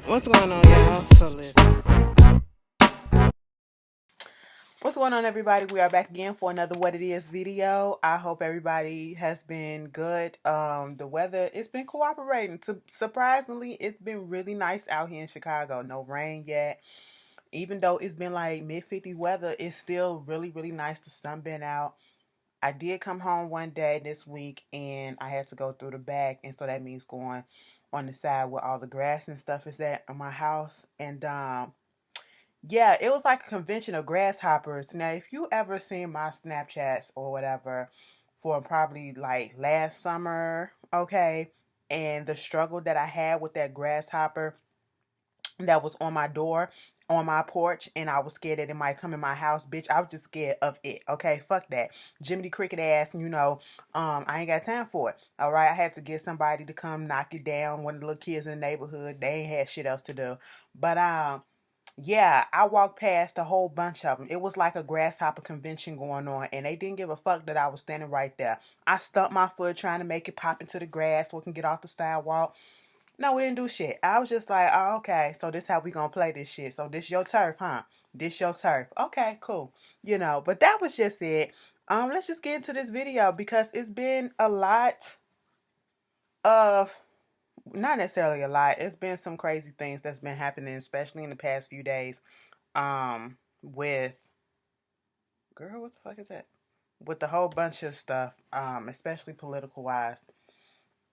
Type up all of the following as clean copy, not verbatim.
What's going on, y'all? So listen. What's going on, everybody? We are back again for another What It Is video. I hope everybody has been good. The weather, it's been cooperating. Surprisingly, it's been really nice out here in Chicago. No rain yet. Even though it's been like mid-50 weather, it's still really, really nice. The sun been out. I did come home one day this week and I had to go through the back, and so that means going on the side where all the grass and stuff is at in my house. And yeah, it was like a convention of grasshoppers. Now, if you ever seen my Snapchats or whatever for probably like last summer, okay, and the struggle that I had with that grasshopper that was on my door, on my porch, and I was scared that it might come in my house, bitch. I was just scared of it. Okay, fuck that. Jiminy Cricket ass, I ain't got time for it. All right, I had to get somebody to come knock it down. One of the little kids in the neighborhood, they ain't had shit else to do. But yeah, I walked past a whole bunch of them. It was like a grasshopper convention going on, and they didn't give a fuck that I was standing right there. I stumped my foot trying to make it pop into the grass so it can get off the sidewalk. No, we didn't do shit. I was just like, oh, okay, so this how we gonna play this shit. So this your turf, huh? This your turf. Okay, cool. But that was just it. Let's just get into this video because it's been a lot of, not necessarily a lot. It's been some crazy things that's been happening, especially in the past few days. With girl, what the fuck is that? With a whole bunch of stuff, especially political wise.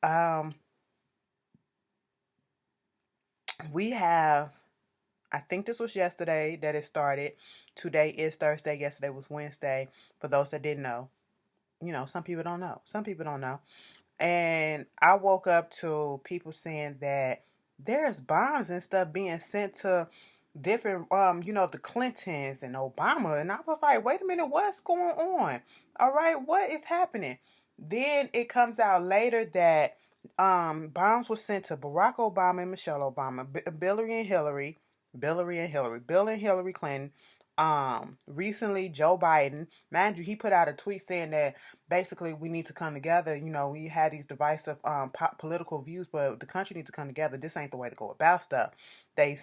Um, we have, I think this was yesterday that it started. Today is Thursday. Yesterday was Wednesday. For those that didn't know, some people don't know. Some people don't know. And I woke up to people saying that there's bombs and stuff being sent to different, the Clintons and Obama. And I was like, wait a minute, what's going on? All right, what is happening? Then it comes out later that bombs were sent to Barack Obama and Michelle Obama, Bill and Hillary Clinton. Recently Joe Biden, mind you, he put out a tweet saying that basically we need to come together. We had these divisive political views, but the country needs to come together. This ain't the way to go about stuff. They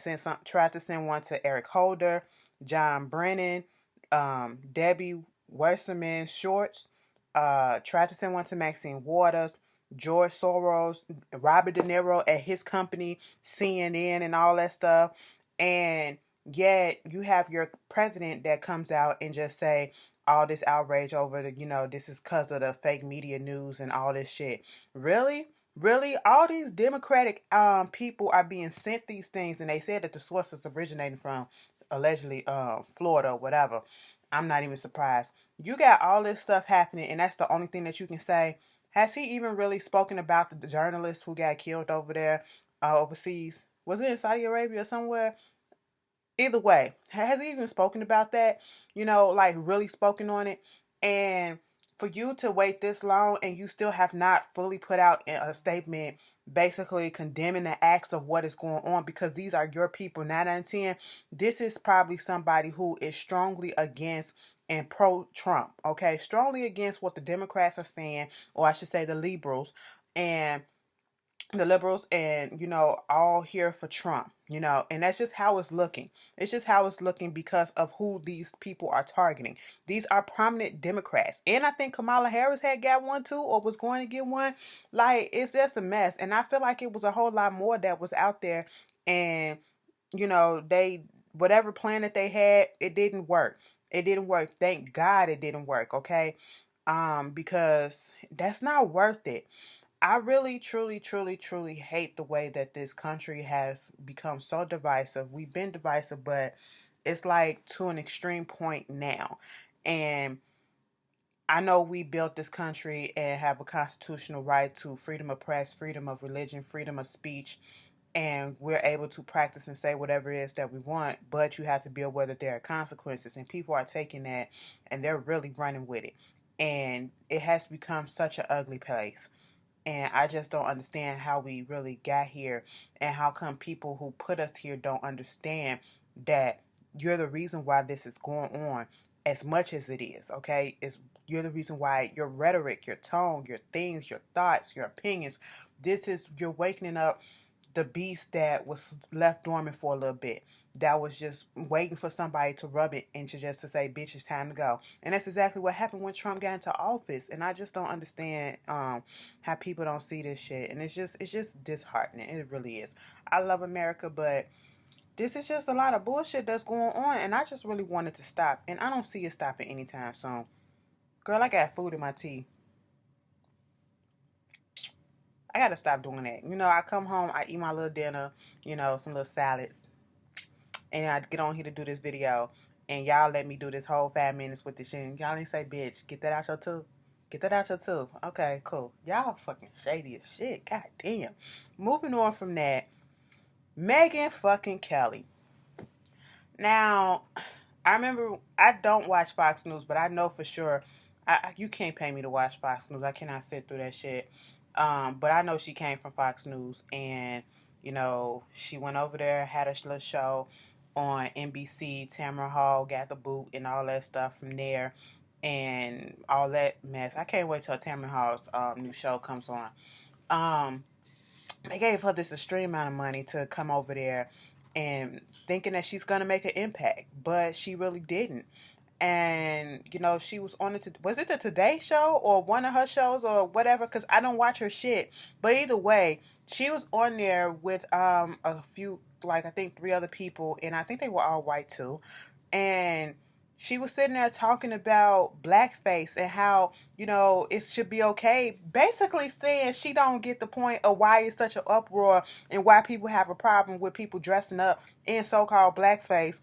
tried to send one to Eric Holder, John Brennan, Debbie Wasserman Shorts, tried to send one to Maxine Waters, George Soros, Robert De Niro at his company, CNN, and all that stuff. And yet you have your president that comes out and just say all this outrage over this is because of the fake media news and all this shit. Really? Really? All these Democratic people are being sent these things, and they said that the source is originating from allegedly Florida or whatever. I'm not even surprised. You got all this stuff happening, and that's the only thing that you can say. Has he even really spoken about the journalist who got killed over there, overseas? Was it in Saudi Arabia or somewhere? Either way, has he even spoken about that? Like really spoken on it? And for you to wait this long and you still have not fully put out a statement basically condemning the acts of what is going on, because these are your people. 9 out of 10, this is probably somebody who is strongly against and pro-Trump, okay? Strongly against what the Democrats are saying, or I should say the liberals. And all here for Trump, and that's just how it's looking. It's just how it's looking because of who these people are targeting. These are prominent Democrats, and I think Kamala Harris had got one too, or was going to get one. Like, it's just a mess, and I feel like it was a whole lot more that was out there, and they, whatever plan that they had, it didn't work. It didn't work. Thank God it didn't work. Okay, because that's not worth it. I really, truly, truly, truly hate the way that this country has become so divisive. We've been divisive, but it's like to an extreme point now. And I know we built this country and have a constitutional right to freedom of press, freedom of religion, freedom of speech, and we're able to practice and say whatever it is that we want, but you have to be aware that there are consequences, and people are taking that and they're really running with it. And it has become such an ugly place. And I just don't understand how we really got here, and how come people who put us here don't understand that you're the reason why this is going on as much as it is, okay? You're the reason why your rhetoric, your tone, your things, your thoughts, your opinions, you're waking up the beast that was left dormant for a little bit, that was just waiting for somebody to rub it and to just to say, bitch, it's time to go. And that's exactly what happened when Trump got into office. And I just don't understand how people don't see this shit. And it's just disheartening. It really is. I love America, but this is just a lot of bullshit that's going on, and I just really wanted to stop, and I don't see it stopping anytime soon. Girl, I got food in my tea. I gotta stop doing that. I come home, I eat my little dinner, some little salads, and I get on here to do this video, and y'all let me do this whole 5 minutes with this shit. And y'all ain't say, bitch, get that out your tooth. Get that out your tooth. Okay, cool. Y'all fucking shady as shit. God damn. Moving on from that, Megyn fucking Kelly. Now, I remember, I don't watch Fox News, but I know for sure, you can't pay me to watch Fox News. I cannot sit through that shit. But I know she came from Fox News, and, she went over there, had a little show on NBC. Tamara Hall got the boot and all that stuff from there, and all that mess. I can't wait till Tamara Hall's new show comes on. They gave her this extreme amount of money to come over there and thinking that she's going to make an impact, but she really didn't. And, she was on was it the Today Show or one of her shows or whatever? Because I don't watch her shit. But either way, she was on there with a few, like I think 3 other people, and I think they were all white too. And she was sitting there talking about blackface and how, it should be okay. Basically saying she don't get the point of why it's such an uproar and why people have a problem with people dressing up in so-called blackface.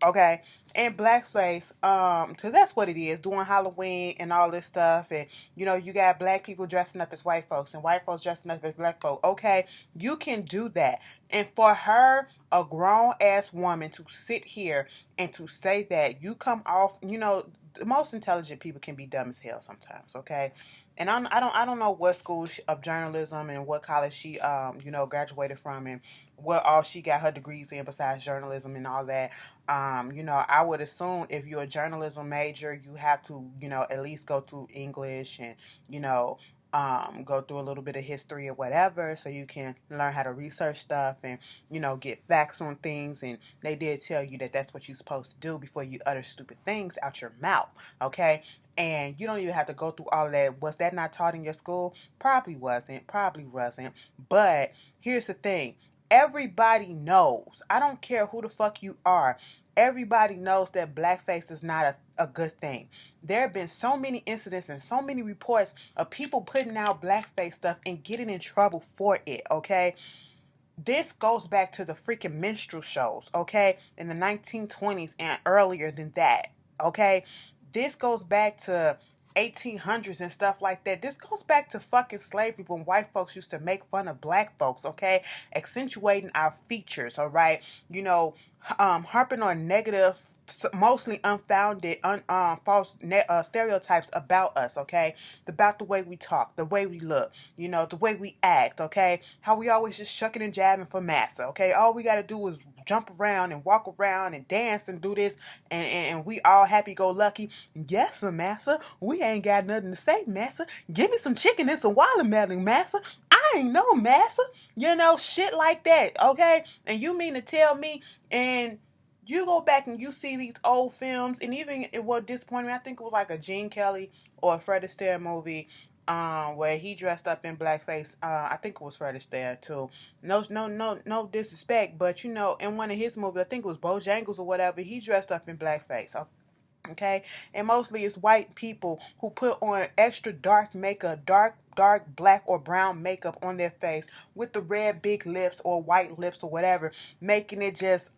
Okay, and blackface, because that's what it is, doing Halloween and all this stuff, and, you got black people dressing up as white folks, and white folks dressing up as black folk. Okay, you can do that. And for her, a grown-ass woman, to sit here and to say that, you come off, the most intelligent people can be dumb as hell sometimes, okay? And I don't know what school of journalism and what college she, graduated from, and what all she got her degrees in besides journalism and all that. I would assume if you're a journalism major, you have to, at least go through English and, go through a little bit of history or whatever, so you can learn how to research stuff and, get facts on things. And they did tell you that that's what you're supposed to do before you utter stupid things out your mouth, okay? And you don't even have to go through all of that. Was that not taught in your school? Probably wasn't. But here's the thing. Everybody knows. I don't care who the fuck you are. Everybody knows that blackface is not a good thing. There have been so many incidents and so many reports of people putting out blackface stuff and getting in trouble for it, okay? This goes back to the freaking minstrel shows, okay? In the 1920s and earlier than that, okay? This goes back to 1800s and stuff like that. This goes back to fucking slavery, when white folks used to make fun of black folks, okay? Accentuating our features, all right? Harping on negative, mostly unfounded, false stereotypes about us, okay? About the way we talk, the way we look, the way we act, okay? How we always just shucking and jabbing for massa, okay? All we gotta do is jump around and walk around and dance and do this, and we all happy-go-lucky. Yes, sir, massa. We ain't got nothing to say, massa. Give me some chicken and some watermelon, massa. I ain't know, massa. Shit like that, okay? And you mean to tell me, and you go back and you see these old films, and even it was disappointing. I think it was like a Gene Kelly or a Fred Astaire movie, where he dressed up in blackface. I think it was Fred Astaire too. No disrespect, but in one of his movies, I think it was Bojangles or whatever, he dressed up in blackface. Okay, and mostly it's white people who put on extra dark makeup, dark black or brown makeup on their face with the red big lips or white lips or whatever, making it just,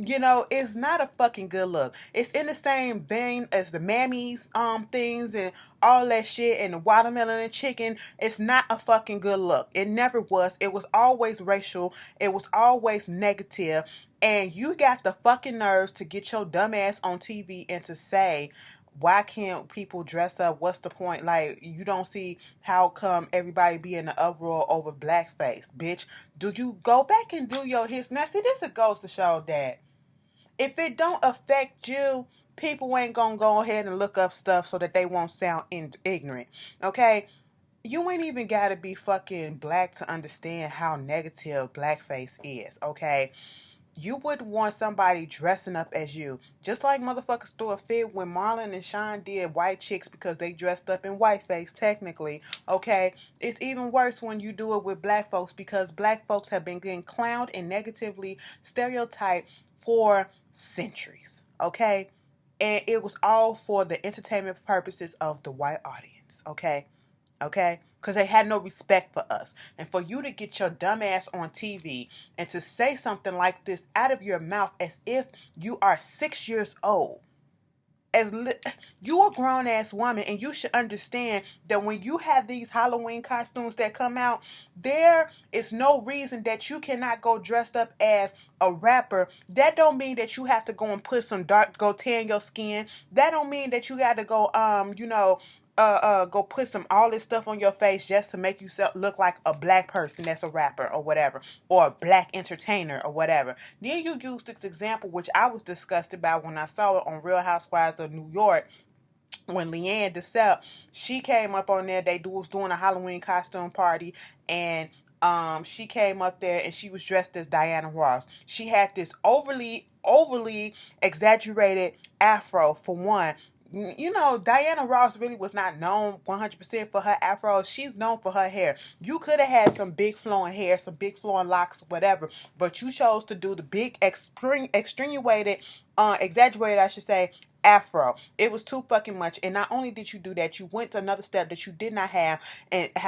it's not a fucking good look. It's in the same vein as the mammies things and all that shit, and the watermelon and chicken. It's not a fucking good look. It never was. It was always racial. It was always negative. And you got the fucking nerves to get your dumb ass on TV and to say, why can't people dress up? What's the point? Like, you don't see how come everybody be in the uproar over blackface, bitch. Do you go back and do your history? Now, see, this goes to show that if it don't affect you, people ain't gonna go ahead and look up stuff so that they won't sound ignorant, okay? You ain't even gotta be fucking black to understand how negative blackface is, okay? You wouldn't want somebody dressing up as you. Just like motherfuckers threw a fit when Marlon and Sean did white chicks because they dressed up in whiteface, technically. Okay? It's even worse when you do it with black folks because black folks have been getting clowned and negatively stereotyped for centuries. Okay? And it was all for the entertainment purposes of the white audience. Okay? Okay? Because they had no respect for us. And for you to get your dumb ass on TV and to say something like this out of your mouth as if you are 6 years old, as you a grown ass woman, and you should understand that when you have these Halloween costumes that come out, there is no reason that you cannot go dressed up as a rapper. That don't mean that you have to go and put some dark, go tan your skin. That don't mean that you got to go go put some all this stuff on your face just to make you look like a black person that's a rapper or whatever, or a black entertainer or whatever. Then you use this example, which I was disgusted by when I saw it on Real Housewives of New York, when Leanne DeSalle, she came up on there. They was doing a Halloween costume party, and she came up there and she was dressed as Diana Ross. She had this overly exaggerated afro for one. You know, Diana Ross really was not known 100% for her afro. She's known for her hair. You could have had some big flowing hair, some big flowing locks, whatever, but you chose to do the big extenuated, exaggerated, I should say, afro. It was too fucking much. And not only did you do that, you went to another step that you did not have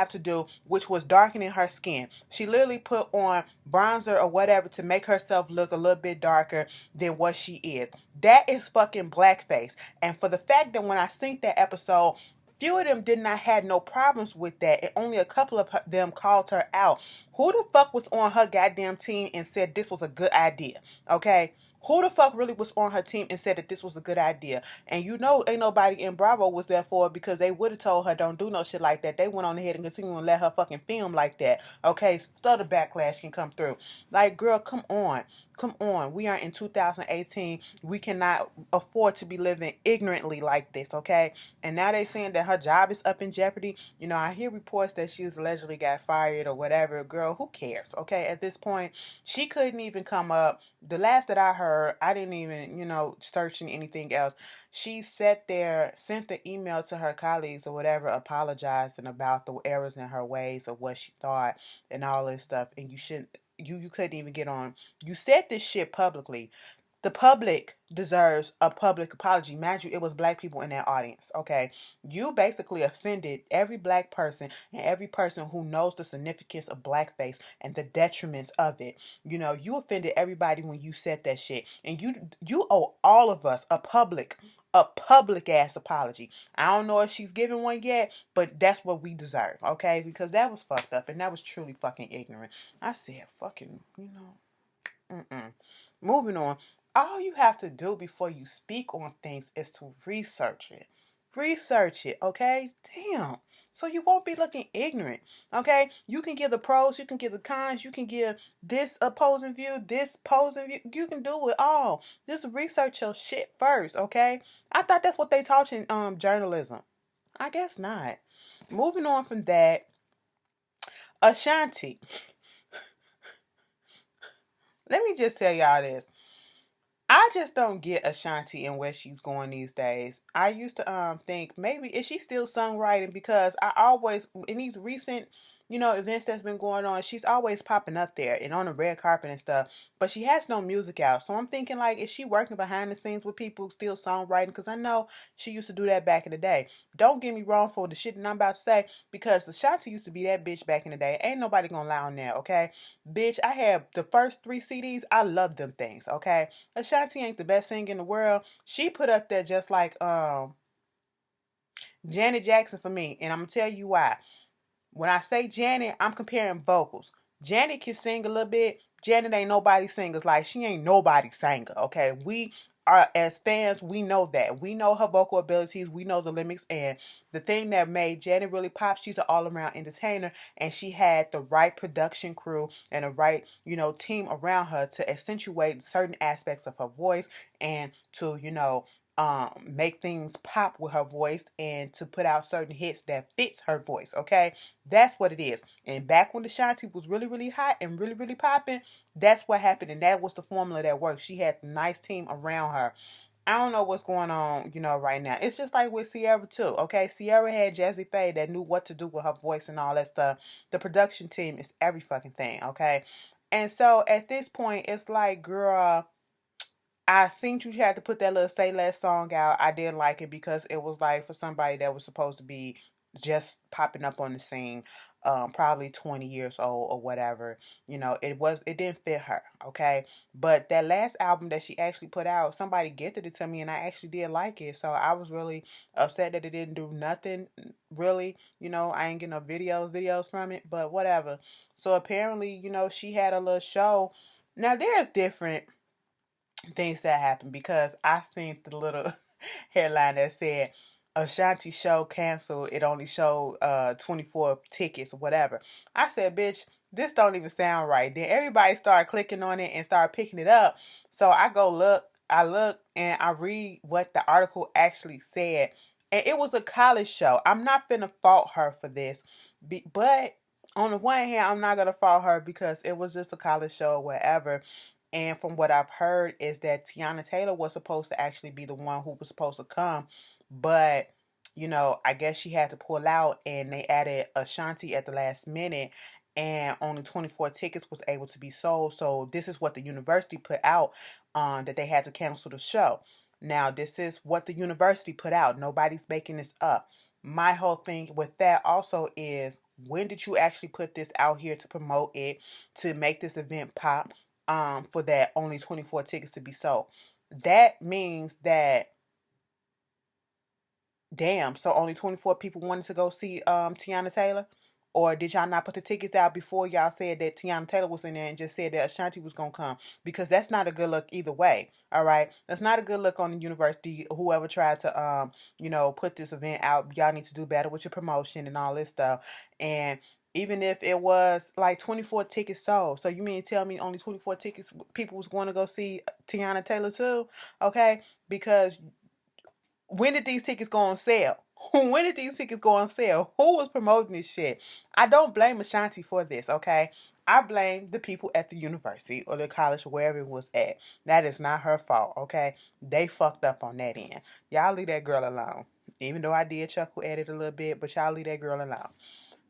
to do, which was darkening her skin. She literally put on bronzer or whatever to make herself look a little bit darker than what she is. That is fucking blackface. And for the fact that when I seen that episode, few of them did not have no problems with that, and only a couple of them called her out. Who the fuck was on her goddamn team and said this was a good idea? Okay, who the fuck really was on her team and said that this was a good idea? And you know, ain't nobody in Bravo was there for it, because they would have told her don't do no shit like that. They went on ahead and continue and let her fucking film like that. Okay, so the backlash can come through. Like, girl, come on. Come on. We are in 2018. We cannot afford to be living ignorantly like this, okay? And now they saying that her job is up in jeopardy. You know, I hear reports that she was allegedly got fired or whatever. Girl, who cares, okay? At this point, she couldn't even come up. The last that I heard, I didn't even, searching anything else. She sat there, sent the email to her colleagues or whatever, apologizing about the errors in her ways of what she thought and all this stuff. And you shouldn't, you couldn't even get on. You said this shit publicly. The public deserves a public apology. Mind you, it was black people in that audience, okay? You basically offended every black person and every person who knows the significance of blackface and the detriments of it. You know, you offended everybody when you said that shit. And you owe all of us a public ass apology. I don't know if she's given one yet, but that's what we deserve, okay? Because that was fucked up and that was truly fucking ignorant. I said fucking, Moving on. All you have to do before you speak on things is to research it. Research it, okay? Damn. So you won't be looking ignorant, okay? You can give the pros, you can give the cons, you can give this opposing view, this opposing view. You can do it all. Just research your shit first, okay? I thought that's what they taught in journalism. I guess not. Moving on from that, Ashanti. Let me just tell y'all this. I just don't get Ashanti and where she's going these days. I used to think maybe is she still songwriting, because I always in these recent events that's been going on, she's always popping up there and on the red carpet and stuff, but she has no music out. So I'm thinking, like, is she working behind the scenes with people still songwriting? Because I know she used to do that back in the day. Don't get me wrong for the shit that I'm about to say, because Ashanti used to be that bitch back in the day. Ain't nobody gonna lie on that, okay? Bitch, I have the first 3 CDs. I love them things, okay? Ashanti ain't the best singer in the world. She put up there just like Janet Jackson for me, and I'm gonna tell you why. When I say Janet, I'm comparing vocals. Janet can sing a little bit. Janet ain't nobody singers. Like, she ain't nobody singer, okay? We are, as fans, we know that. We know her vocal abilities. We know the limits. And the thing that made Janet really pop, she's an all-around entertainer. And she had the right production crew and a right, team around her to accentuate certain aspects of her voice and to, make things pop with her voice and to put out certain hits that fits her voice. Okay, that's what it is. And back when Ashanti was really really hot and really really popping, that's what happened, and that was the formula that worked. She had a nice team around her. I don't know what's going on, right now. It's just like with Sierra too. Okay, Sierra had Jazzy Faye that knew what to do with her voice and all that stuff. The production team is every fucking thing. Okay, and so at this point, it's like, girl, I seen you had to put that little Say Less song out. I didn't like it because it was like for somebody that was supposed to be just popping up on the scene, probably 20 years old or whatever. It didn't fit her, okay? But that last album that she actually put out, somebody gifted it to me and I actually did like it. So I was really upset that it didn't do nothing really. I ain't getting no videos from it, but whatever. So apparently, she had a little show. Now there's different things that happened because I seen the little headline that said Ashanti show canceled. It only showed 24 tickets or whatever. I said, bitch, this don't even sound right. Then everybody started clicking on it and started picking it up. So I go look, I look and I read what the article actually said. And it was a college show. I'm not finna fault her for this. But on the one hand, I'm not gonna fault her because it was just a college show or whatever. And from what I've heard is that Tiana Taylor was supposed to actually be the one who was supposed to come, but I guess she had to pull out, and they added Ashanti at the last minute, and only 24 tickets was able to be sold. So this is what the university put out, that they had to cancel the show. Now this is what the university put out. Nobody's making this up. My whole thing with that also is, when did you actually put this out here to promote it, to make this event pop? For that only 24 tickets to be sold. That means that, damn, so only 24 people wanted to go see Tiana Taylor? Or did y'all not put the tickets out before y'all said that Tiana Taylor was in there and just said that Ashanti was gonna come? Because that's not a good look either way. All right, that's not a good look on the university. Whoever tried to put this event out, y'all need to do better with your promotion and all this stuff. And even if it was like 24 tickets sold, so you mean to tell me only 24 tickets people was going to go see Tiana Taylor too? Okay, because when did these tickets go on sale? When did these tickets go on sale? Who was promoting this shit? I don't blame Ashanti for this, okay? I blame the people at the university or the college, wherever it was at. That is not her fault, okay? They fucked up on that end. Y'all leave that girl alone. Even though I did chuckle at it a little bit, but y'all leave that girl alone.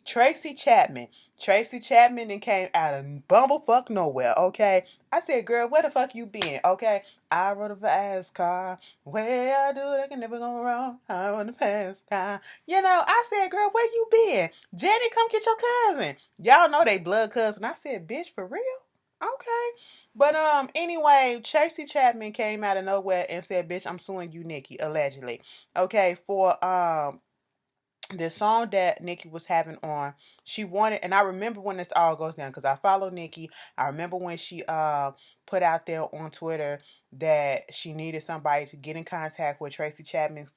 Tracy Chapman. Tracy Chapman and came out of bumblefuck nowhere, okay? I said, girl, where the fuck you been, okay? I rode a fast car. Where I do it, I can never go wrong. I rode a fast car. I said, girl, where you been? Janet, come get your cousin. Y'all know they blood cousin. I said, bitch, for real? Okay. But anyway, Tracy Chapman came out of nowhere and said, bitch, I'm suing you, Nicki, allegedly. Okay, for the song that Nicki was having on, she wanted, and I remember when this all goes down because I follow Nicki. I remember when she put out there on Twitter that she needed somebody to get in contact with Tracy Chapman's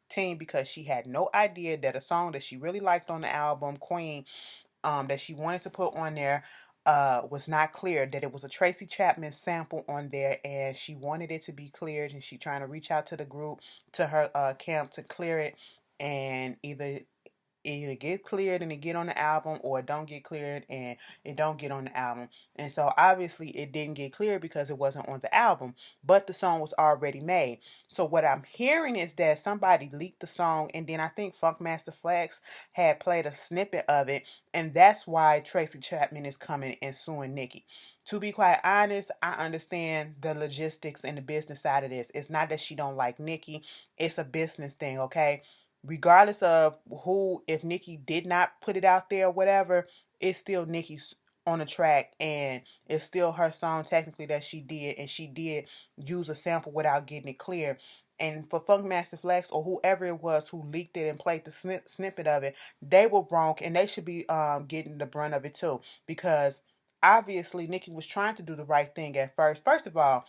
team because she had no idea that a song that she really liked on the album, Queen, that she wanted to put on there, was not clear, that it was a Tracy Chapman sample on there, and she wanted it to be cleared, and she trying to reach out to the group, to her camp, to clear it, and either get cleared and it get on the album, or it don't get cleared and it don't get on the album. And so obviously it didn't get cleared because it wasn't on the album, but the song was already made. So what I'm hearing is that somebody leaked the song, and then I think Funkmaster Flex had played a snippet of it, and that's why Tracy Chapman is coming and suing Nicki. To be quite honest, I understand the logistics and the business side of this. It's not that she don't like Nicki, it's a business thing, okay? Regardless of who, if Nicki did not put it out there or whatever, it's still Nicki's on the track, and it's still her song technically that she did, and she did use a sample without getting it clear. And for Funkmaster Flex or whoever it was who leaked it and played the snippet of it, they were wrong, and they should be getting the brunt of it too, because obviously Nicki was trying to do the right thing at first. First of all,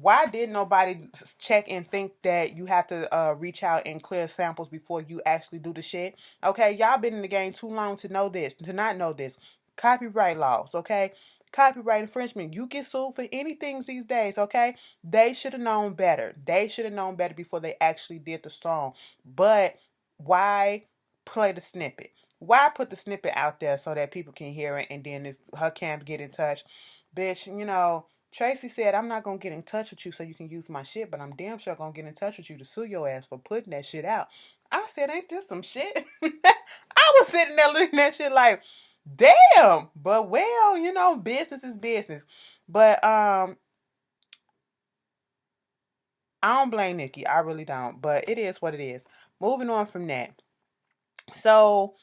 why did nobody check and think that you have to reach out and clear samples before you actually do the shit? Okay, y'all been in the game too long to know this, to not know this. Copyright laws, okay? copyright infringement. You get sued for anything these days, okay? They should have known better. They should have known better before they actually did the song. But why play the snippet? Why put the snippet out there so that people can hear it and then her camp get in touch? Bitch, Tracy said, I'm not going to get in touch with you so you can use my shit, but I'm damn sure going to get in touch with you to sue your ass for putting that shit out. I said, ain't this some shit? I was sitting there looking at shit like, damn. But well, business is business. But I don't blame Nicki. I really don't. But it is what it is. Moving on from that. So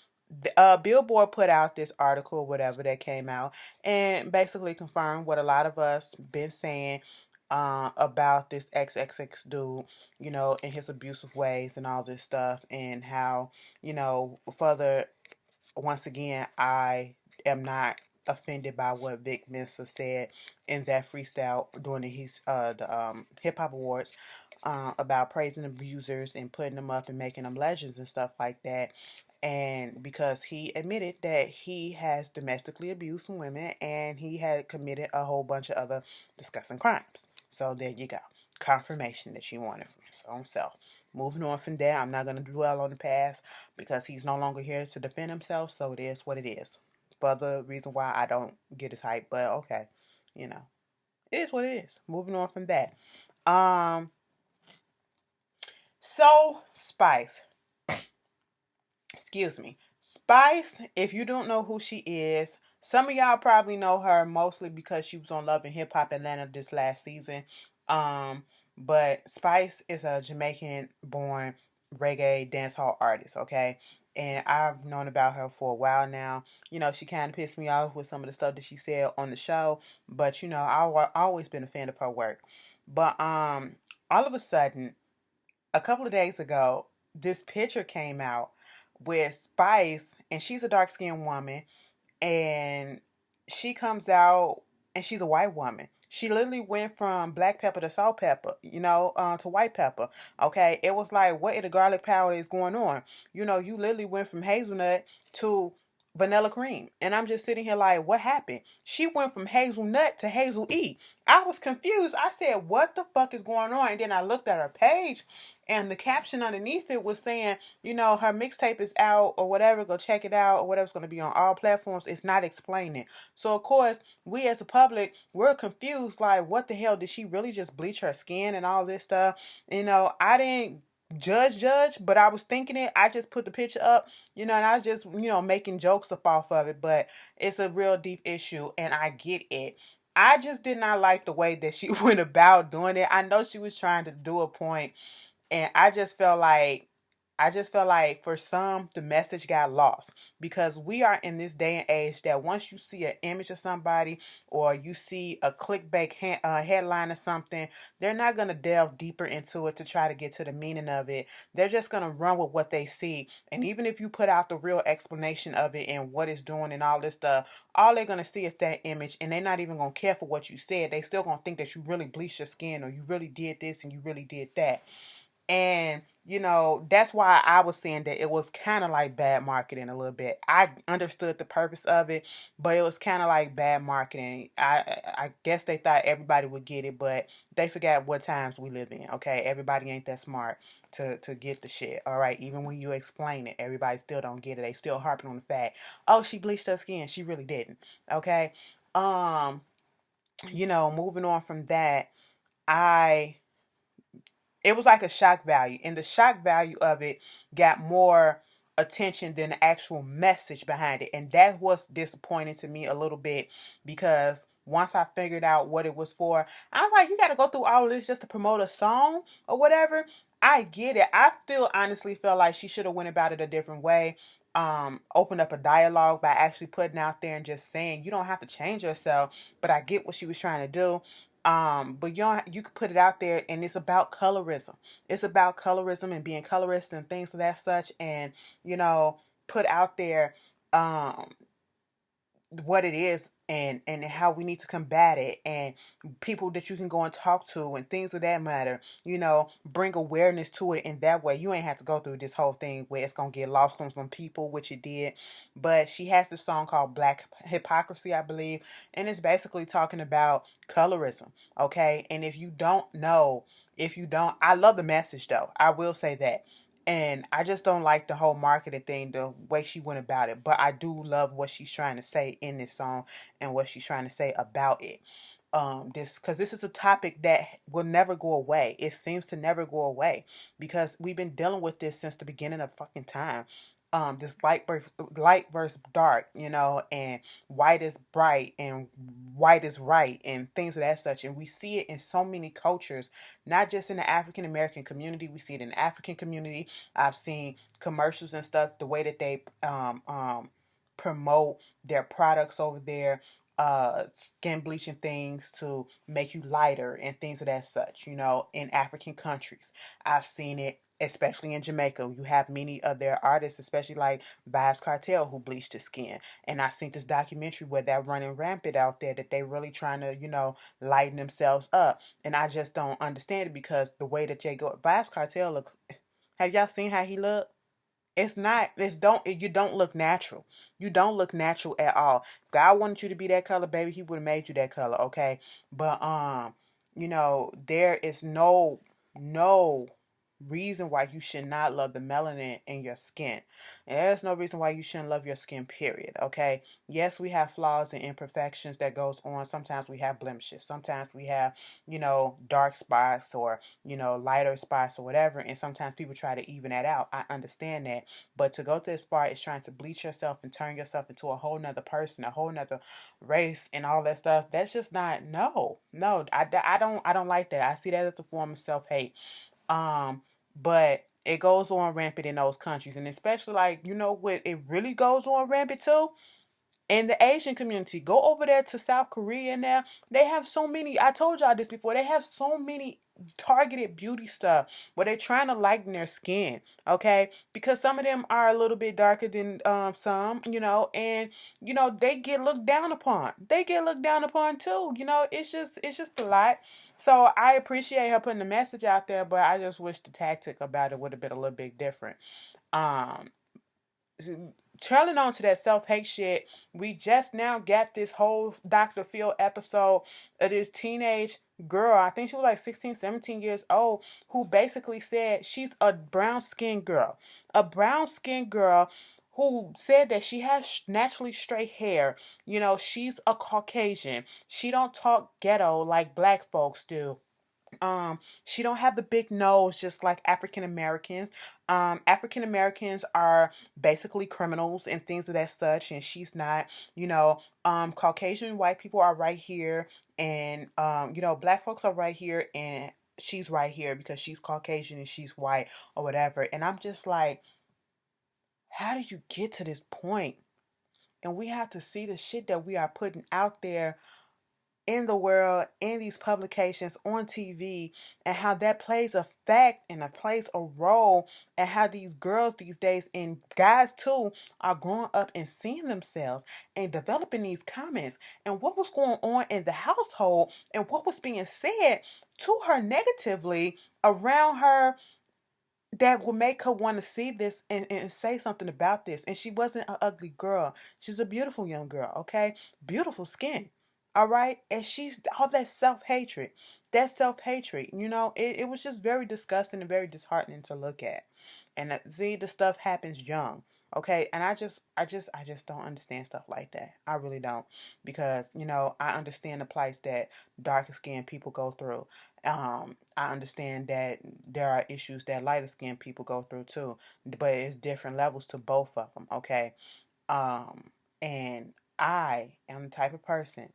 Billboard put out this article, whatever that came out, and basically confirmed what a lot of us been saying about this XXX dude, in his abusive ways and all this stuff, and how, further, once again, I am not offended by what Vic Mensa said in that freestyle during the hip hop awards about praising abusers and putting them up and making them legends and stuff like that. And because he admitted that he has domestically abused some women and he had committed a whole bunch of other disgusting crimes. So there you go. Confirmation that you wanted from his own self. Moving on from there, I'm not going to dwell on the past because he's no longer here to defend himself. So it is what it is. For the reason why I don't get his hype, but okay, it is what it is. Moving on from that. So Spice. Excuse me. Spice, if you don't know who she is, some of y'all probably know her mostly because she was on Love and Hip Hop Atlanta this last season. But Spice is a Jamaican born reggae dancehall artist, okay? And I've known about her for a while now. She kind of pissed me off with some of the stuff that she said on the show, but I've always been a fan of her work. But all of a sudden, a couple of days ago, this picture came out with Spice, and she's a dark skinned woman, and she comes out, and she's a white woman. She literally went from black pepper to salt pepper, to white pepper. Okay, it was like, what in the garlic powder is going on? You literally went from hazelnut to vanilla cream, and I'm just sitting here like, what happened? She went from hazelnut to hazel e. I was confused. I said, what the fuck is going on? And then I looked at her page, and the caption underneath it was saying, her mixtape is out or whatever. Go check it out or whatever's going to be on all platforms. It's not explaining. So, of course, we as the public, we're confused. Like, what the hell? Did she really just bleach her skin and all this stuff? I didn't judge, but I was thinking it. I just put the picture up, and I was just, making jokes up off of it. But it's a real deep issue, and I get it. I just did not like the way that she went about doing it. I know she was trying to do a point, and I just felt like for some the message got lost, because we are in this day and age that once you see an image of somebody or you see a clickbait headline or something, they're not going to delve deeper into it to try to get to the meaning of it. They're just going to run with what they see. And even if you put out the real explanation of it and what it's doing and all this stuff, all they're going to see is that image, and they're not even going to care for what you said. They still going to think that you really bleached your skin or you really did this and you really did that. And, that's why I was saying that it was kind of like bad marketing a little bit. I understood the purpose of it, but it was kind of like bad marketing. I guess they thought everybody would get it, but they forgot what times we live in, okay? Everybody ain't that smart to get the shit, all right? Even when you explain it, everybody still don't get it. They still harping on the fact, oh, she bleached her skin. She really didn't, okay? Moving on from that, it was like a shock value, and the shock value of it got more attention than the actual message behind it, and that was disappointing to me a little bit, because once I figured out what it was for, I was like, you got to go through all of this just to promote a song or whatever. I get it. I still honestly feel like she should have went about it a different way. Opened up a dialogue by actually putting out there and just saying, you don't have to change yourself, but I get what she was trying to do. But you can put it out there, and it's about colorism. It's about colorism and being colorist and things of that such, and put out there what it is, and how we need to combat it, and people that you can go and talk to and things of that matter, bring awareness to it in that way. You ain't have to go through this whole thing where it's gonna get lost on some people, which it did. But she has this song called Black Hypocrisy, I believe, and it's basically talking about colorism. Okay, and if you don't, I love the message though, I will say that. And I just don't like the whole marketing thing, the way she went about it. But I do love what she's trying to say in this song and what she's trying to say about it. This is a topic that will never go away. It seems to never go away because we've been dealing with this since the beginning of fucking time. This light versus dark, and white is bright and white is right and things of that such. And we see it in so many cultures, not just in the African American community. We see it in the African community. I've seen commercials and stuff, the way that they promote their products over there, skin bleaching things to make you lighter and things of that such, in African countries. I've seen it, especially in Jamaica. You have many of their artists, especially like Vibes Cartel, who bleached his skin. And I seen this documentary where they're running rampant out there, that they really trying to, lighten themselves up. And I just don't understand it, because the way that Vibes Cartel look, have y'all seen how he look? It's not, you don't look natural. You don't look natural at all. If God wanted you to be that color, baby, he would have made you that color, okay? But there is no reason why you should not love the melanin in your skin. And there's no reason why you shouldn't love your skin, period. Okay. Yes, we have flaws and imperfections that goes on. Sometimes we have blemishes. Sometimes we have, dark spots, or, lighter spots or whatever. And sometimes people try to even that out. I understand that. But to go this far is trying to bleach yourself and turn yourself into a whole nother person, a whole nother race and all that stuff. That's just not, no, I don't like that. I see that as a form of self-hate. But it goes on rampant in those countries, and especially, like, what it really goes on rampant too, in the Asian community. Go over there to South Korea now. They have so many, I told y'all this before, they have so many targeted beauty stuff where they're trying to lighten their skin, okay? Because some of them are a little bit darker than some, and they get looked down upon. They get looked down upon too. It's just a lot. So I appreciate her putting the message out there, but I just wish the tactic about it would have been a little bit different. Um Trailing on to that self-hate shit, we just now got this whole Dr. Phil episode of this teenage girl, I think she was like 16, 17 years old, who basically said she's a brown-skinned girl. A brown-skinned girl who said that she has naturally straight hair. She's a Caucasian. She don't talk ghetto like black folks do. She don't have the big nose just like African Americans. African Americans are basically criminals and things of that such, and she's not. Caucasian white people are right here, and black folks are right here, and she's right here because she's Caucasian and she's white or whatever. And I'm just like, how do you get to this point? And we have to see the shit that we are putting out there in the world, in these publications, on TV, and how that plays a fact and it plays a role, and how these girls these days, and guys too, are growing up and seeing themselves and developing these comments, and what was going on in the household, and what was being said to her negatively around her, that would make her want to see this and say something about this. And she wasn't an ugly girl. She's a beautiful young girl, okay? Beautiful skin. All right? And she's all that self-hatred. That self-hatred, it was just very disgusting and very disheartening to look at. And see, the stuff happens young. Okay, and I just don't understand stuff like that. I really don't, because I understand the plights that darker skinned people go through. I understand that there are issues that lighter skinned people go through too, but it's different levels to both of them. Okay, and I am the type of person.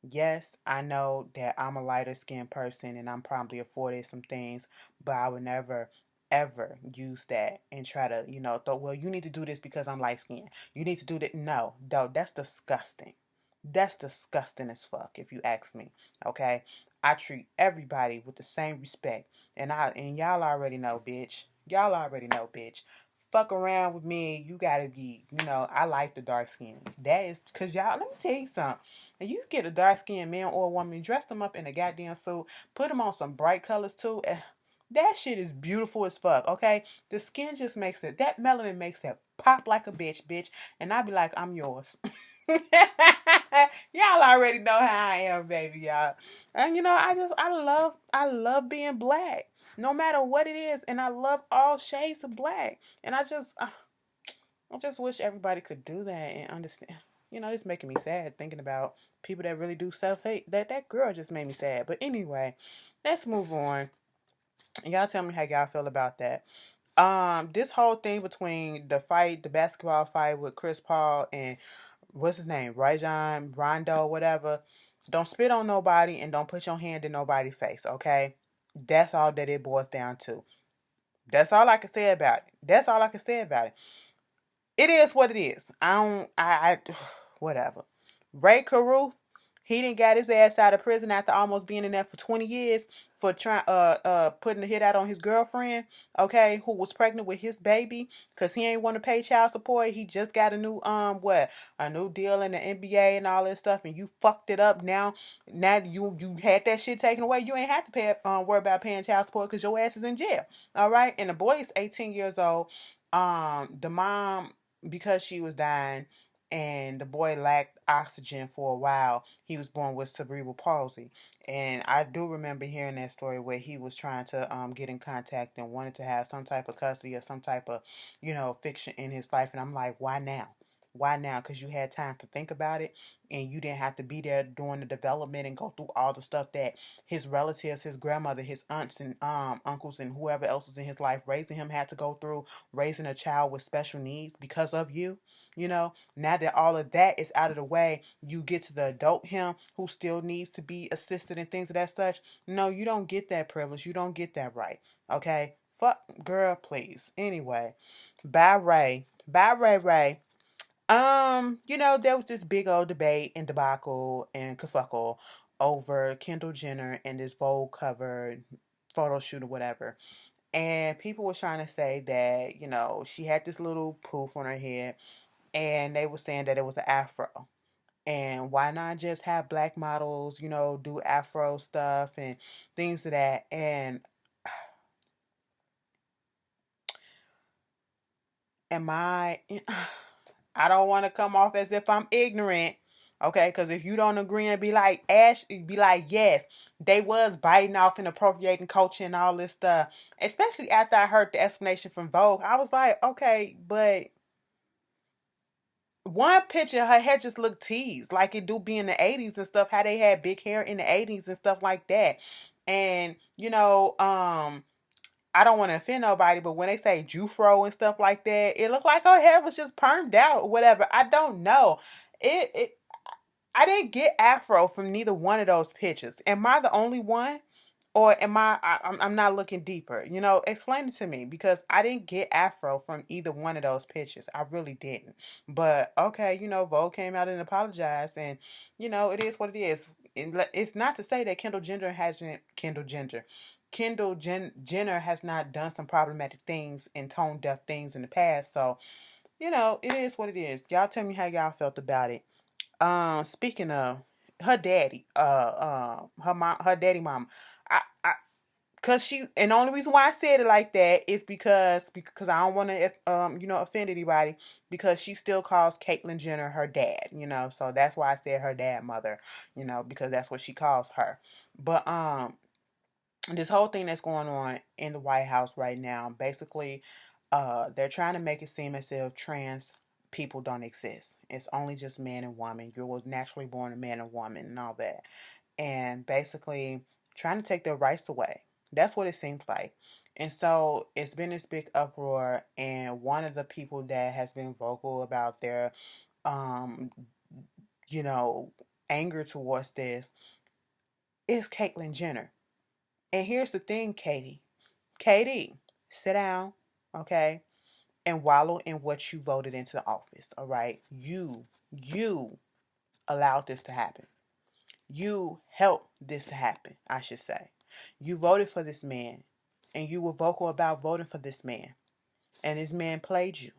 Yes, I know that I'm a lighter skinned person and I'm probably afforded some things, but I would never ever use that and try to, well, you need to do this because I'm light skinned. You need to do that. No, though, that's disgusting. That's disgusting as fuck, if you ask me. Okay? I treat everybody with the same respect. And y'all already know, bitch. Y'all already know, bitch. fuck around with me, you gotta be, I like the dark skin. That is, cause y'all, let me tell you something. And you get a dark skinned man or a woman, dress them up in a goddamn suit, put them on some bright colors too. That shit is beautiful as fuck, okay? The skin just makes it, that melanin makes it pop like a bitch. And I be like, I'm yours. Y'all already know how I am, baby, y'all. And I love being black, no matter what it is, and I love all shades of black. And I just wish everybody could do that and understand. It's making me sad thinking about people that really do self hate. That girl just made me sad. But anyway, let's move on. Y'all tell me how y'all feel about that. This whole thing between the basketball fight with Chris Paul and what's his name, Rajon Rondo, whatever. Don't spit on nobody and don't put your hand in nobody's face, okay? That's all that it boils down to. That's all I can say about it. That's all I can say about it. It is what it is. Whatever. Ray Caruth, he didn't got his ass out of prison after almost being in there for 20 years for trying putting the hit out on his girlfriend, okay, who was pregnant with his baby, cause he ain't want to pay child support. He just got a new a new deal in the NBA and all this stuff, and you fucked it up. Now you had that shit taken away. You ain't have to pay worry about paying child support because your ass is in jail. All right, and the boy is 18 years old. The mom, because she was dying and the boy lacked oxygen for a while, he was born with cerebral palsy. And I do remember hearing that story where he was trying to get in contact and wanted to have some type of custody or some type of, fiction in his life. And I'm like, why now? Why now? Because you had time to think about it and you didn't have to be there during the development and go through all the stuff that his relatives, his grandmother, his aunts and uncles and whoever else is in his life raising him had to go through, raising a child with special needs because of you. Now that all of that is out of the way, you get to the adult him who still needs to be assisted and things of that such. No, you don't get that privilege. You don't get that right. Okay? Fuck, girl, please. Anyway, bye, Ray. Bye, Ray Ray. There was this big old debate and debacle and kerfuckle over Kendall Jenner and this Vogue cover photo shoot or whatever. And people were trying to say that, she had this little poof on her head and they were saying that it was an afro. And why not just have black models, do afro stuff and things of that. And am I I don't want to come off as if I'm ignorant. Okay, because if you don't agree and be like, yes, they was biting off and appropriating culture and all this stuff. Especially after I heard the explanation from Vogue, I was like, okay, but one picture, her hair just looked teased, like it do be in the 80s and stuff, how they had big hair in the 80s and stuff like that. And, I don't want to offend nobody, but when they say Jufro and stuff like that, it looked like her hair was just permed out or whatever. I don't know. It I didn't get afro from neither one of those pictures. Am I the only one? Or am I'm not looking deeper? Explain it to me because I didn't get afro from either one of those pictures. I really didn't. But okay, Vogue came out and apologized, and it is what it is. It's not to say that Jenner has not done some problematic things and tone deaf things in the past. So it is what it is. Y'all tell me how y'all felt about it. Speaking of her daddy, her mom, her daddy mom, I cause and the only reason why I said it like that is because I don't want to offend anybody because she still calls Caitlyn Jenner her dad, so that's why I said her dad mother, because that's what she calls her. But this whole thing that's going on in the White House right now, basically, they're trying to make it seem as if trans people don't exist. It's only just man and woman. You were naturally born a man and woman and all that. And basically trying to take their rights away. That's what it seems like. And so it's been this big uproar, and one of the people that has been vocal about their um, you know, anger towards this is Caitlyn Jenner. And here's the thing, Katie. Katie, sit down, okay? And wallow in what you voted into the office, all right? You allowed this to happen. You helped this to happen, I should say. You voted for this man, and you were vocal about voting for this man. and this man played you.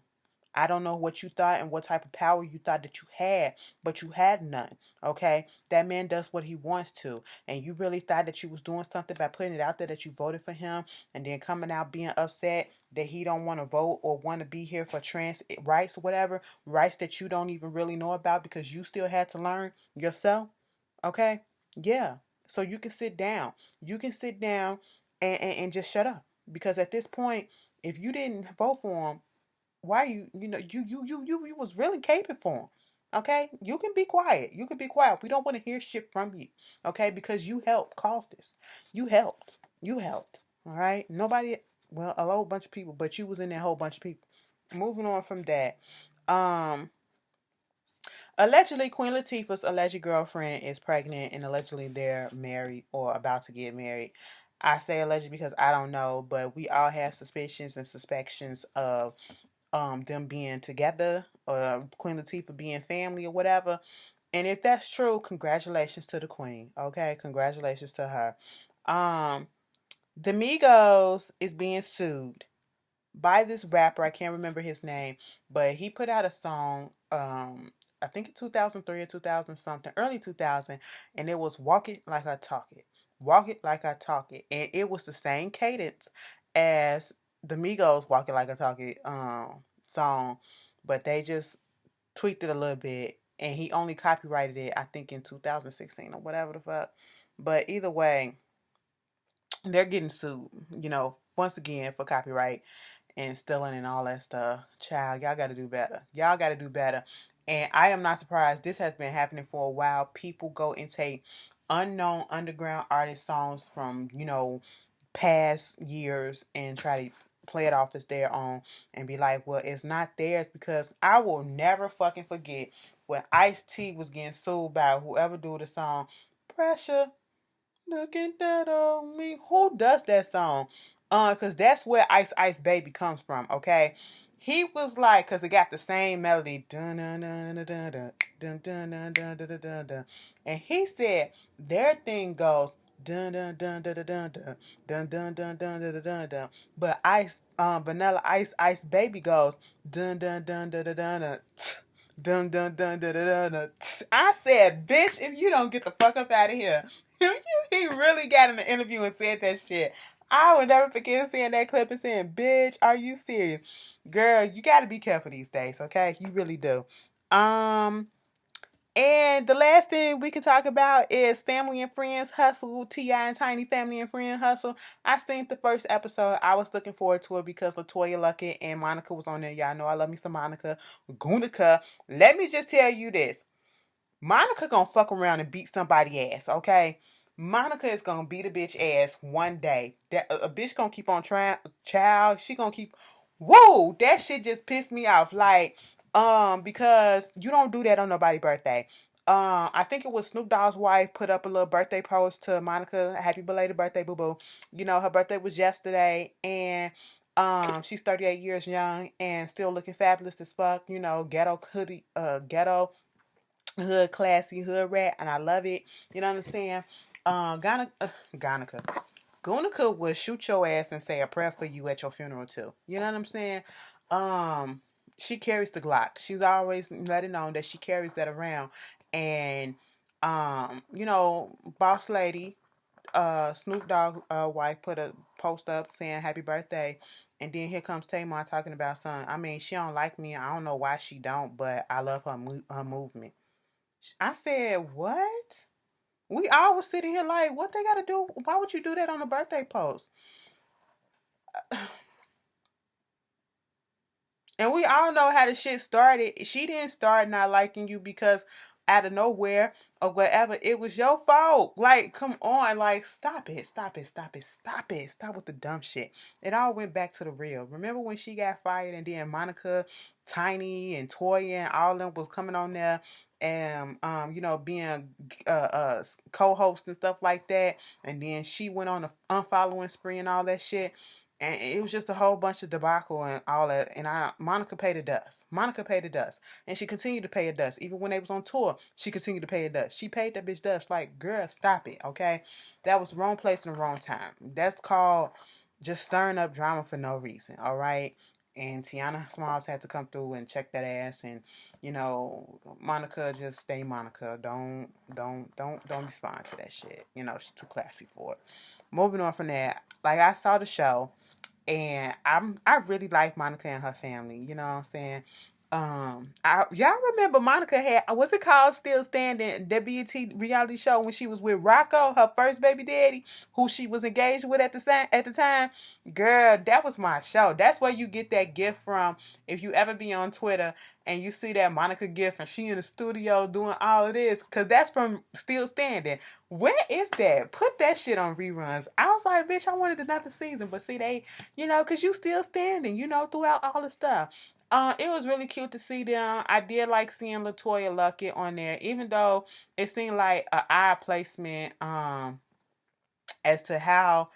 I don't know what you thought and what type of power you thought that you had, but you had none. Okay? That man does what he wants to. And you really thought that you was doing something by putting it out there that you voted for him and then coming out being upset that he don't want to vote or want to be here for trans rights or whatever, rights that you don't even really know about because you still had to learn yourself. Okay? Yeah. So you can sit down. You can sit down and just shut up. Because at this point, if you didn't vote for him, why you was really caping for him. Okay? You can be quiet. You can be quiet. We don't want to hear shit from you. Okay? Because you helped cause this. You helped. You helped. All right? Nobody, well, a whole bunch of people, but you was in that whole bunch of people. Moving on from that. Um Allegedly, Queen Latifah's alleged girlfriend is pregnant, and allegedly they're married or about to get married. I say alleged because I don't know, but we all have suspicions and suspections of them being together or Queen Latifah being family or whatever. And if that's true, congratulations to the Queen. Okay, congratulations to her. The Migos is being sued by this rapper. I can't remember his name, but he put out a song. I think in 2003 or 2000 something, early 2000, and it was "Walk It Like I Talk It." Walk It Like I Talk It, and it was the same cadence as the Migos "Walk It Like I Talk It" song, but they just tweaked it a little bit, and he only copyrighted it, I think, in 2016 or whatever the fuck. But either way, they're getting sued, once again for copyright and stealing and all that stuff. Child, y'all got to do better. Y'all got to do better. And I am not surprised. This has been happening for a while. People go and take unknown underground artist songs from, past years and try to play it off as their own and be like, well, it's not theirs, because I will never fucking forget when Ice-T was getting sued by whoever do the song Pressure. Looking down on me. Who does that song? Cause that's where Ice Ice Baby comes from. Okay, he was like, cause it got the same melody, dun dun dun dun dun dun dun dun dun dun dun dun, and he said their thing goes dun dun dun dun dun dun dun dun dun dun dun dun dun, but Vanilla Ice Baby goes dun dun dun dun dun dun. Dun dun dun dun dun dun. I said, bitch, if you don't get the fuck up out of here. He really got in the interview and said that shit. I will never forget seeing that clip and saying, bitch, are you serious? Girl, you gotta be careful these days, okay? You really do. And the last thing we can talk about is Family and Friends Hustle, T.I. and Tiny Family and Friend Hustle. I seen the first episode. I was looking forward to it because LaToya Luckett and Monica was on there. Y'all know I love me some Monica. Gunica. Let me just tell you this. Monica gonna fuck around and beat somebody ass, okay? Monica is gonna beat a bitch ass one day. That a bitch gonna keep on trying, child. She gonna keep. Whoa, that shit just pissed me off. Like, because you don't do that on nobody's birthday. I think it was Snoop Dogg's wife put up a little birthday post to Monica. Happy belated birthday, boo boo. Her birthday was yesterday, and she's 38 years young and still looking fabulous as fuck. Ghetto hoodie, ghetto hood classy hood rat, and I love it. You know what I'm saying? Gonica. Gunica will shoot your ass and say a prayer for you at your funeral too. You know what I'm saying? Um, she carries the Glock. She's always letting known that she carries that around. And boss lady, Snoop Dogg wife put a post up saying happy birthday. And then here comes Tamar talking about son. I mean, she don't like me. I don't know why she don't, but I love her movement. I said, what? We all was sitting here like, what they got to do? Why would you do that on a birthday post? And we all know how the shit started. She didn't start not liking you because out of nowhere or whatever. It was your fault. Like, come on. Like, stop it. Stop it. Stop it. Stop it. Stop with the dumb shit. It all went back to the real. Remember when she got fired and then Monica, Tiny, and Toya and all of them was coming on there and being co-host and stuff like that. And then she went on a unfollowing spree and all that shit. And it was just a whole bunch of debacle and all that. And Monica paid the dust. Monica paid the dust. And she continued to pay a dust. Even when they was on tour, she continued to pay a dust. She paid that bitch dust. Like, girl, stop it, okay? That was the wrong place and the wrong time. That's called just stirring up drama for no reason, all right? and Tiana Smalls had to come through and check that ass. And you know, Monica, just stay Monica. Don't respond to that shit. You know, she's too classy for it. Moving on from that, like I saw the show, and I really like Monica and her family. You know what I'm saying? Y'all remember Monica had, what's it called, Still Standing, the BET reality show when she was with Rocco, her first baby daddy, who she was engaged with at the time. Girl, that was my show. That's where you get that gift from. If you ever be on Twitter and you see that Monica gift and she in the studio doing all of this, cause that's from Still Standing. Where is that? Put that shit on reruns. I was like, bitch, I wanted another season, but see, they, you know, cause you still standing, you know, throughout all the stuff. It was really cute to see them. I did like seeing Latoya Luckett on there, even though it seemed like an eye placement as to how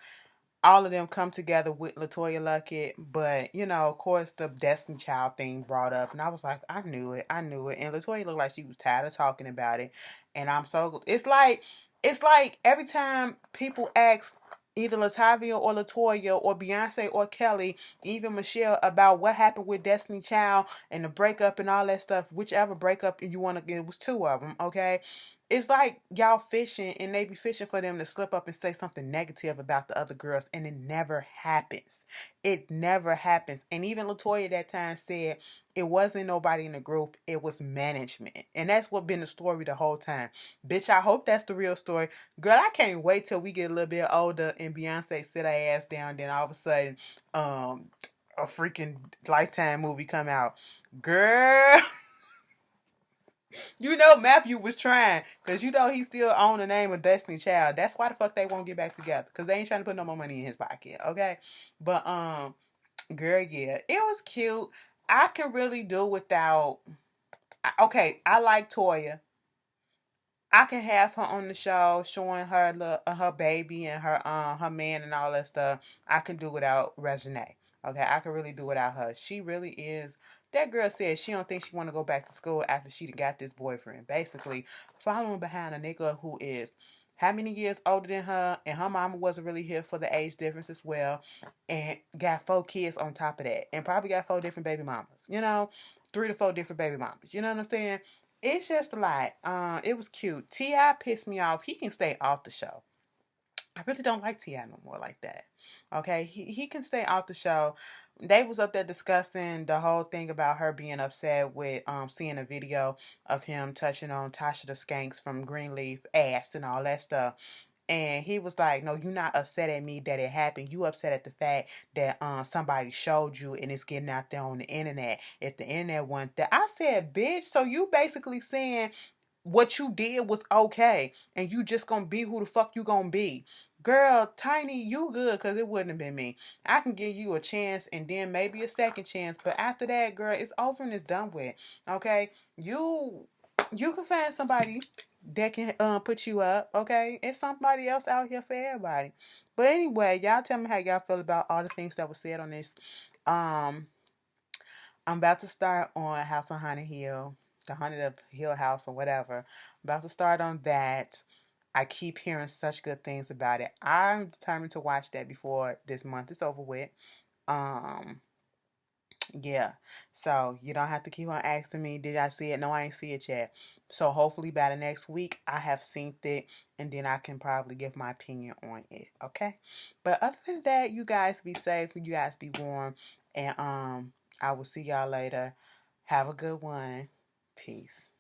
all of them come together with Latoya Luckett. But you know, of course, the Destiny Child thing brought up, and I was like, I knew it. And Latoya looked like she was tired of talking about it. And I'm so, it's like every time people ask either Latavia or Latoya or Beyonce or Kelly, even Michelle, about what happened with Destiny Child and the breakup and all that stuff, whichever breakup you want to get, it was two of them, okay? It's like y'all fishing and they be fishing for them to slip up and say something negative about the other girls, and it never happens. It never happens. And even Latoya that time said it wasn't nobody in the group, it was management. And that's what been the story the whole time. Bitch, I hope that's the real story. Girl, I can't wait till we get a little bit older and Beyonce sit her ass down, then all of a sudden, a freaking Lifetime movie come out. Girl, you know Matthew was trying, because you know he still own the name of Destiny Child. That's why the fuck they won't get back together, because they ain't trying to put no more money in his pocket, okay? But girl, yeah, it was cute. I can really do without. Okay, I like Toya. I can have her on the show showing her baby and her man and all that stuff. I can do without Regine. Okay, I can really do without her. She really is. That girl said she don't think she want to go back to school after she got this boyfriend. Basically, following behind a nigga who is how many years older than her, and her mama wasn't really here for the age difference as well, and got 4 kids on top of that, and probably got 4 different baby mamas. You know, 3 to 4 different baby mamas. You know what I'm saying? It's just a lot. It was cute. Ti pissed me off. He can stay off the show. I really don't like Ti no more like that. Okay, he can stay off the show. They was up there discussing the whole thing about her being upset with seeing a video of him touching on Tasha the Skanks from Greenleaf ass and all that stuff. And he was like, no, you're not upset at me that it happened. You upset at the fact that somebody showed you and it's getting out there on the internet. If the internet wasn't there. I said, bitch, so you basically saying what you did was okay and you just gonna be who the fuck you gonna be. Girl, Tiny, you good, because it wouldn't have been me. I can give you a chance and then maybe a second chance, but after that, girl, it's over and it's done with. Okay? You can find somebody that can put you up, okay? It's somebody else out here for everybody. But anyway, y'all tell me how y'all feel about all the things that were said on this. Um, I'm about to start on House on Haunted Hill, the Haunted of Hill House or whatever. I'm about to start on that. I keep hearing such good things about it. I'm determined to watch that before this month is over with. Um, yeah. So you don't have to keep on asking me, did I see it? No, I ain't see it yet. So hopefully by the next week I have seen it and then I can probably give my opinion on it. Okay. But other than that, you guys be safe, you guys be warm, and I will see y'all later. Have a good one. Peace.